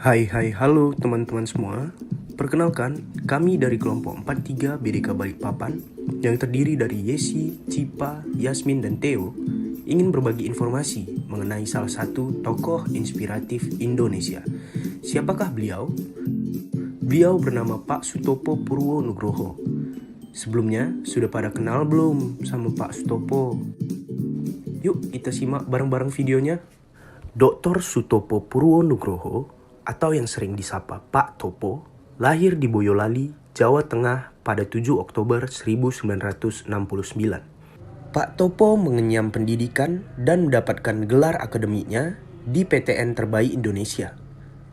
Halo teman-teman semua. Perkenalkan, kami dari kelompok 43 BDK Balikpapan yang terdiri dari Yesi, Cipa, Yasmin, dan Theo ingin berbagi informasi mengenai salah satu tokoh inspiratif Indonesia. Siapakah beliau? Beliau bernama Pak Sutopo Purwo Nugroho. Sebelumnya, sudah pada kenal belum sama Pak Sutopo? Yuk kita simak bareng-bareng videonya. Dr. Sutopo Purwo Nugroho atau yang sering disapa Pak Topo, lahir di Boyolali, Jawa Tengah pada 7 Oktober 1969. Pak Topo mengenyam pendidikan dan mendapatkan gelar akademiknya di PTN terbaik Indonesia.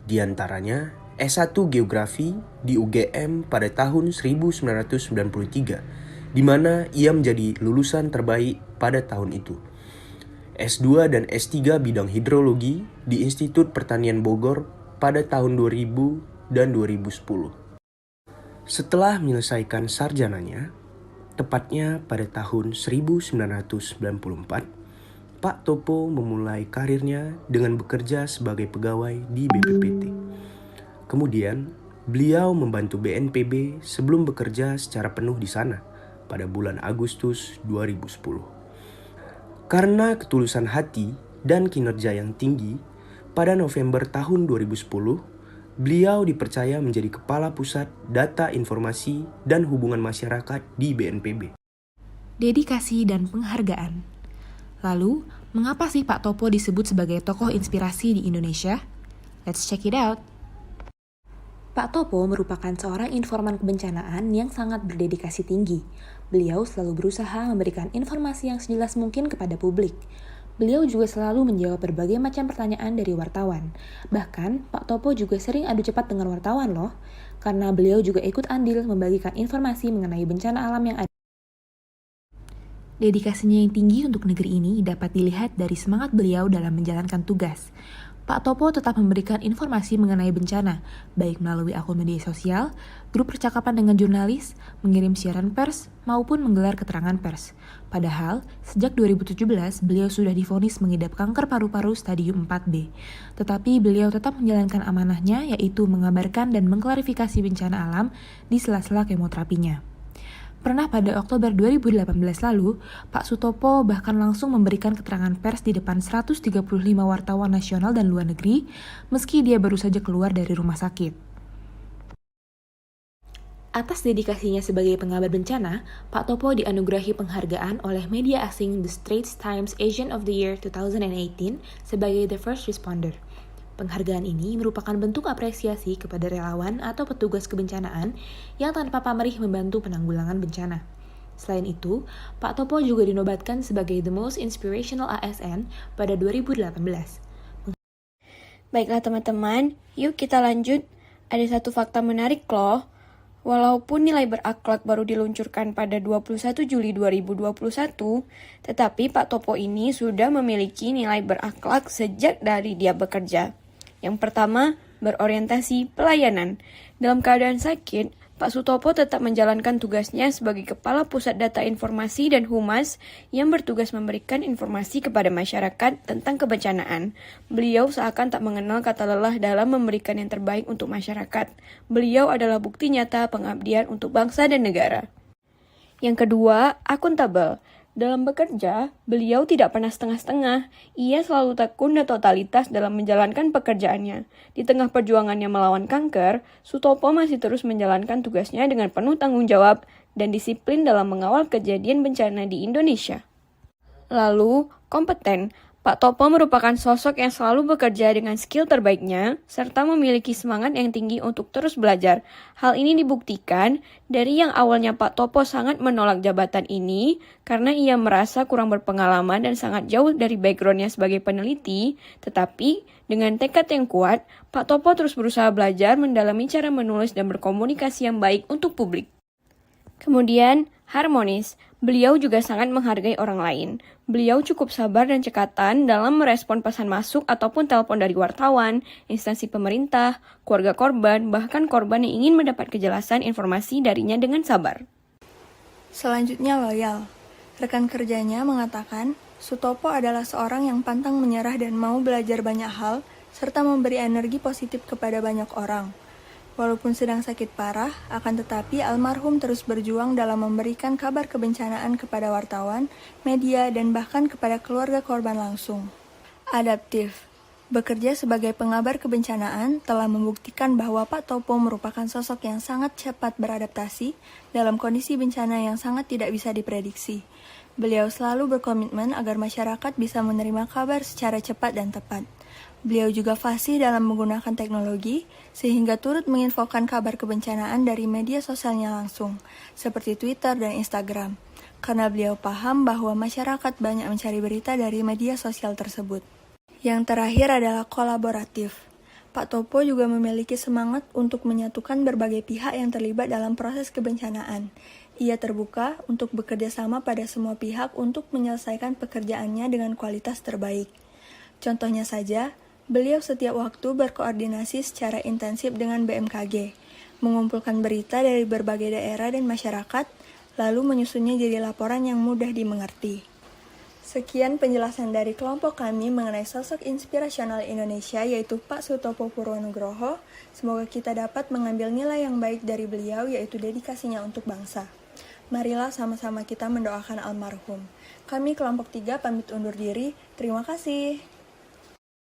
Di antaranya S1 Geografi di UGM pada tahun 1993, di mana ia menjadi lulusan terbaik pada tahun itu. S2 dan S3 bidang hidrologi di Institut Pertanian Bogor pada tahun 2000 dan 2010. Setelah menyelesaikan sarjananya, tepatnya pada tahun 1994, Pak Topo memulai karirnya dengan bekerja sebagai pegawai di BPPT. Kemudian, beliau membantu BNPB sebelum bekerja secara penuh di sana pada bulan Agustus 2010. Karena ketulusan hati dan kinerja yang tinggi, pada November tahun 2010, beliau dipercaya menjadi Kepala Pusat Data Informasi dan Hubungan Masyarakat di BNPB. Dedikasi dan penghargaan. Lalu, mengapa sih Pak Topo disebut sebagai tokoh inspirasi di Indonesia? Let's check it out. Pak Topo merupakan seorang informan kebencanaan yang sangat berdedikasi tinggi. Beliau selalu berusaha memberikan informasi yang sejelas mungkin kepada publik. Beliau juga selalu menjawab berbagai macam pertanyaan dari wartawan. Bahkan, Pak Topo juga sering adu cepat dengan wartawan loh, karena beliau juga ikut andil membagikan informasi mengenai bencana alam yang ada. Dedikasinya yang tinggi untuk negeri ini dapat dilihat dari semangat beliau dalam menjalankan tugas. Pak Topo tetap memberikan informasi mengenai bencana, baik melalui akun media sosial, grup percakapan dengan jurnalis, mengirim siaran pers, maupun menggelar keterangan pers. Padahal, sejak 2017, beliau sudah divonis mengidap kanker paru-paru stadium 4B. Tetapi beliau tetap menjalankan amanahnya, yaitu mengabarkan dan mengklarifikasi bencana alam di sela-sela kemoterapinya. Pernah pada Oktober 2018 lalu, Pak Sutopo bahkan langsung memberikan keterangan pers di depan 135 wartawan nasional dan luar negeri, meski dia baru saja keluar dari rumah sakit. Atas dedikasinya sebagai pengabar bencana, Pak Topo dianugerahi penghargaan oleh media asing The Straits Times Asian of the Year 2018 sebagai The First Responder. Penghargaan ini merupakan bentuk apresiasi kepada relawan atau petugas kebencanaan yang tanpa pamrih membantu penanggulangan bencana. Selain itu, Pak Topo juga dinobatkan sebagai The Most Inspirational ASN pada 2018. Baiklah teman-teman, yuk kita lanjut. Ada satu fakta menarik loh. Walaupun nilai berakhlak baru diluncurkan pada 21 Juli 2021, tetapi Pak Topo ini sudah memiliki nilai berakhlak sejak dari dia bekerja. Yang pertama, berorientasi pelayanan. Dalam keadaan sakit, Pak Sutopo tetap menjalankan tugasnya sebagai Kepala Pusat Data Informasi dan Humas yang bertugas memberikan informasi kepada masyarakat tentang kebencanaan. Beliau seakan tak mengenal kata lelah dalam memberikan yang terbaik untuk masyarakat. Beliau adalah bukti nyata pengabdian untuk bangsa dan negara. Yang kedua, akuntabel. Dalam bekerja, beliau tidak pernah setengah-setengah. Ia selalu tekun dan totalitas dalam menjalankan pekerjaannya. Di tengah perjuangannya melawan kanker, Sutopo masih terus menjalankan tugasnya dengan penuh tanggung jawab dan disiplin dalam mengawal kejadian bencana di Indonesia. Lalu, kompeten. Pak Topo merupakan sosok yang selalu bekerja dengan skill terbaiknya, serta memiliki semangat yang tinggi untuk terus belajar. Hal ini dibuktikan dari yang awalnya Pak Topo sangat menolak jabatan ini, karena ia merasa kurang berpengalaman dan sangat jauh dari backgroundnya sebagai peneliti, tetapi dengan tekad yang kuat, Pak Topo terus berusaha belajar mendalami cara menulis dan berkomunikasi yang baik untuk publik. Kemudian, harmonis. Beliau juga sangat menghargai orang lain. Beliau cukup sabar dan cekatan dalam merespon pesan masuk ataupun telepon dari wartawan, instansi pemerintah, keluarga korban, bahkan korban yang ingin mendapat kejelasan informasi darinya dengan sabar. Selanjutnya loyal. Rekan kerjanya mengatakan, Sutopo adalah seorang yang pantang menyerah dan mau belajar banyak hal, serta memberi energi positif kepada banyak orang. Walaupun sedang sakit parah, akan tetapi almarhum terus berjuang dalam memberikan kabar kebencanaan kepada wartawan, media, dan bahkan kepada keluarga korban langsung. Adaptif. Bekerja sebagai pengabar kebencanaan telah membuktikan bahwa Pak Topo merupakan sosok yang sangat cepat beradaptasi dalam kondisi bencana yang sangat tidak bisa diprediksi. Beliau selalu berkomitmen agar masyarakat bisa menerima kabar secara cepat dan tepat. Beliau juga fasih dalam menggunakan teknologi, sehingga turut menginfokan kabar kebencanaan dari media sosialnya langsung, seperti Twitter dan Instagram, karena beliau paham bahwa masyarakat banyak mencari berita dari media sosial tersebut. Yang terakhir adalah kolaboratif. Pak Topo juga memiliki semangat untuk menyatukan berbagai pihak yang terlibat dalam proses kebencanaan. Ia terbuka untuk bekerja sama pada semua pihak untuk menyelesaikan pekerjaannya dengan kualitas terbaik. Contohnya saja, beliau setiap waktu berkoordinasi secara intensif dengan BMKG, mengumpulkan berita dari berbagai daerah dan masyarakat, lalu menyusunnya jadi laporan yang mudah dimengerti. Sekian penjelasan dari kelompok kami mengenai sosok inspirasional Indonesia yaitu Pak Sutopo Purwonugroho. Semoga kita dapat mengambil nilai yang baik dari beliau yaitu dedikasinya untuk bangsa. Marilah sama-sama kita mendoakan almarhum. Kami kelompok 3 pamit undur diri. Terima kasih.